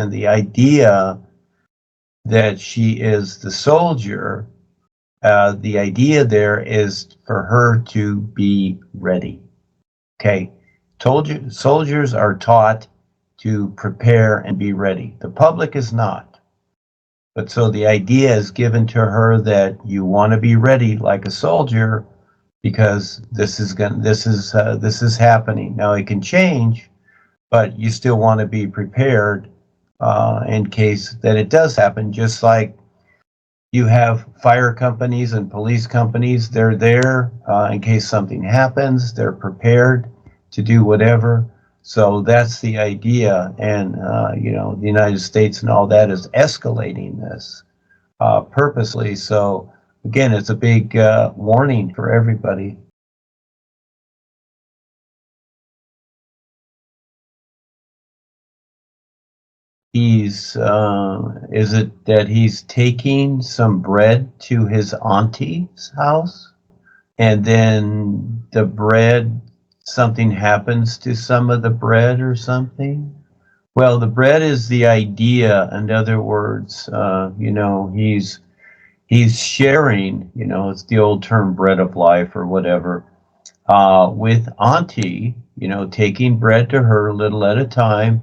And the idea that she is the soldier, the idea there is for her to be ready. Okay, soldiers are taught to prepare and be ready. The public is not. But so the idea is given to her that you want to be ready like a soldier because this is happening. Now it can change, but you still want to be prepared in case that it does happen. Just like you have fire companies and police companies, they're there in case something happens. They're prepared to do whatever. So that's the idea. And, the United States and all that is escalating this purposely. So, again, it's a big warning for everybody. Is it that he's taking some bread to his auntie's house? And then the bread, something happens to some of the bread or something? Well, the bread is the idea. In other words, he's sharing, it's the old term bread of life or whatever, with Aunty, taking bread to her a little at a time,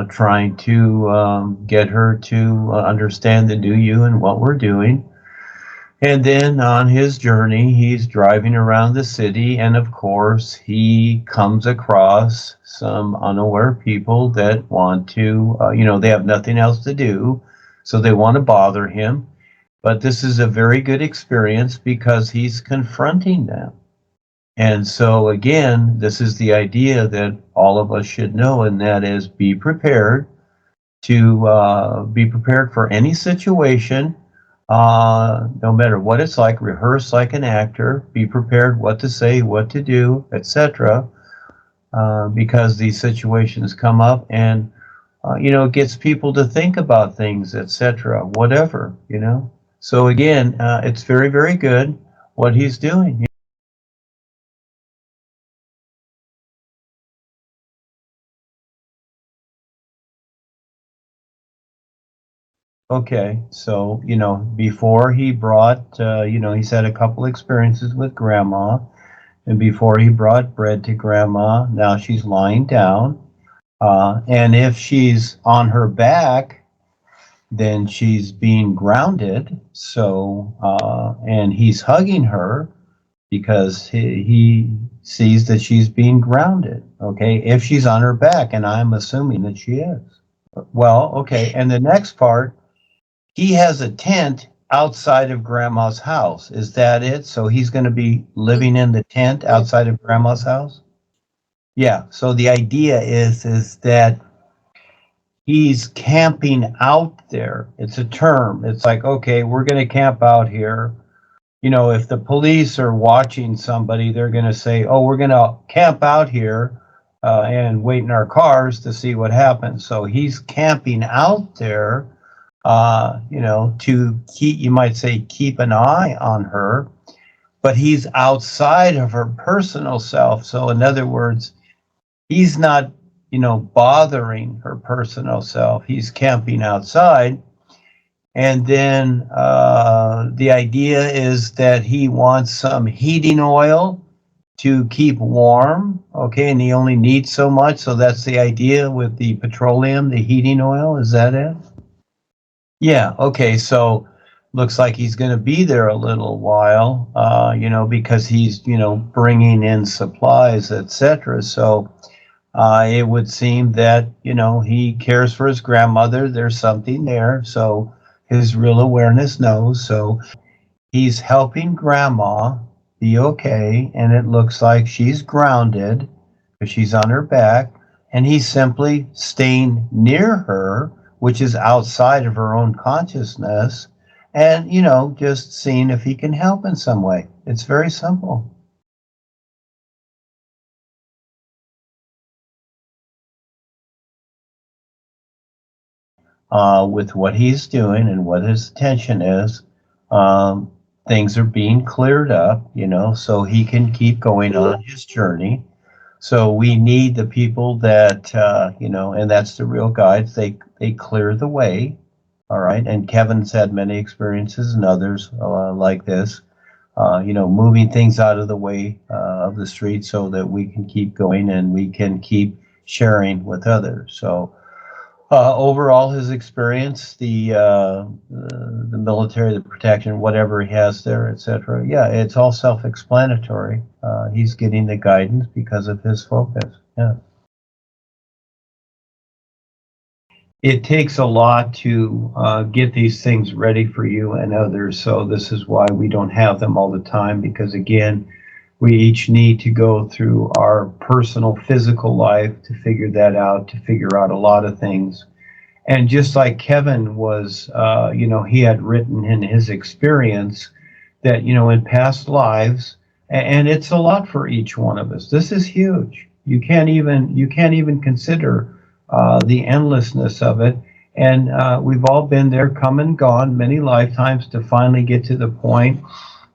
trying to get her to understand the DUANU and what we're doing. And then on his journey, he's driving around the city, and of course, he comes across some unaware people that want to, they have nothing else to do, so they want to bother him. But this is a very good experience because he's confronting them. And so, again, this is the idea that all of us should know, and that is be prepared to be prepared for any situation. No matter what it's like, rehearse like an actor, be prepared what to say, what to do, etc. Because these situations come up and, it gets people to think about things, etc., whatever, So again, it's very, very good what he's doing. Okay, so, before he brought, he's had a couple experiences with grandma, and before he brought bread to grandma, now she's lying down. And if she's on her back, then she's being grounded. So, and he's hugging her because he sees that she's being grounded. Okay, if she's on her back, and I'm assuming that she is. Well, okay, and the next part, he has a tent outside of grandma's house. Is that it? So he's going to be living in the tent outside of grandma's house? Yeah. So the idea is that he's camping out there. It's a term. It's like, okay, we're going to camp out here. If the police are watching somebody, they're going to say, oh, we're going to camp out here and wait in our cars to see what happens. So he's camping out there. To keep, you might say, keep an eye on her, but he's outside of her personal self. So in other words, he's not, bothering her personal self. He's camping outside. And then the idea is that he wants some heating oil to keep warm. Okay, and he only needs so much. So that's the idea with the petroleum, the heating oil. Is that it? Yeah, okay, so looks like he's going to be there a little while, because he's, bringing in supplies, etc. So it would seem that, he cares for his grandmother. There's something there. So his real awareness knows. So he's helping grandma be okay. And it looks like she's grounded because she's on her back. And he's simply staying near her, which is outside of her own consciousness, and, just seeing if he can help in some way. It's very simple. With what he's doing and what his attention is, things are being cleared up, so he can keep going on his journey. So we need the people that, you know, and that's the real guides. They clear the way. All right. And Kevin's had many experiences and others like this, you know, moving things out of the way of the street so that we can keep going and we can keep sharing with others. So overall, his experience, the military, the protection, whatever he has there, etc. Yeah, it's all self-explanatory. He's getting the guidance because of his focus. Yeah. It takes a lot to get these things ready for you and others. So this is why we don't have them all the time, because again, we each need to go through our personal physical life to figure that out, to figure out a lot of things. And just like Kevin was, you know, he had written in his experience that, you know, in past lives, and it's a lot for each one of us. This is huge. You can't even consider the endlessness of it. And we've all been there, come and gone many lifetimes to finally get to the point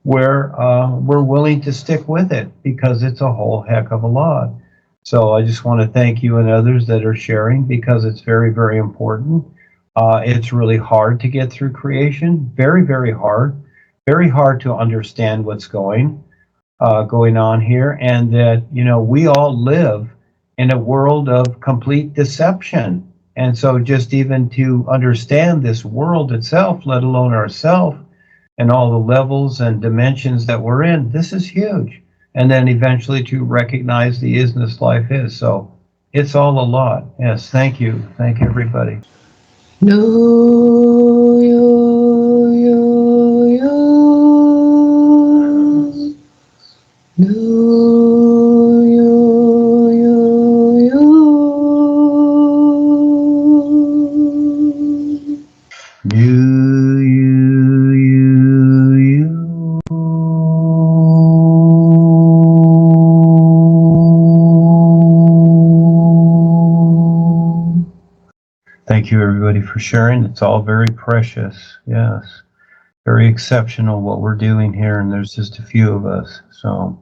where we're willing to stick with it, because it's a whole heck of a lot. So I just want to thank you and others that are sharing, because it's very, very important. It's really hard to get through creation, very, very hard to understand what's going on here, and that, you know, we all live in a world of complete deception. And so just even to understand this world itself, let alone ourselves, and all the levels and dimensions that we're in, this is huge. And then eventually to recognize the isness life is. So it's all a lot. Yes, thank you. Thank everybody. No, yo, yo, yo. No, yo, yo, yo. Thank you, everybody, for sharing. It's all very precious. Yes. Very exceptional what we're doing here, and there's just a few of us. So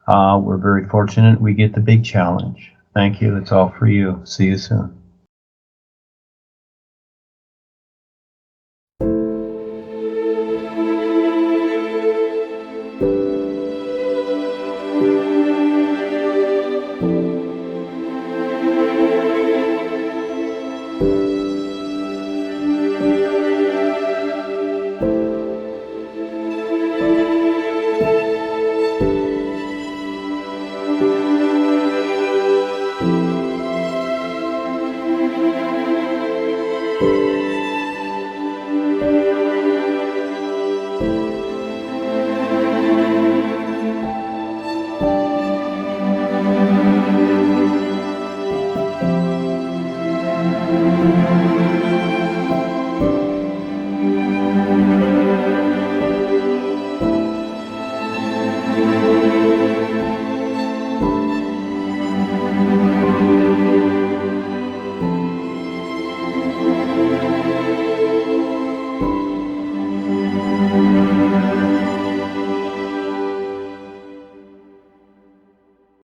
we're very fortunate we get the big challenge. Thank you. It's all for you. See you soon.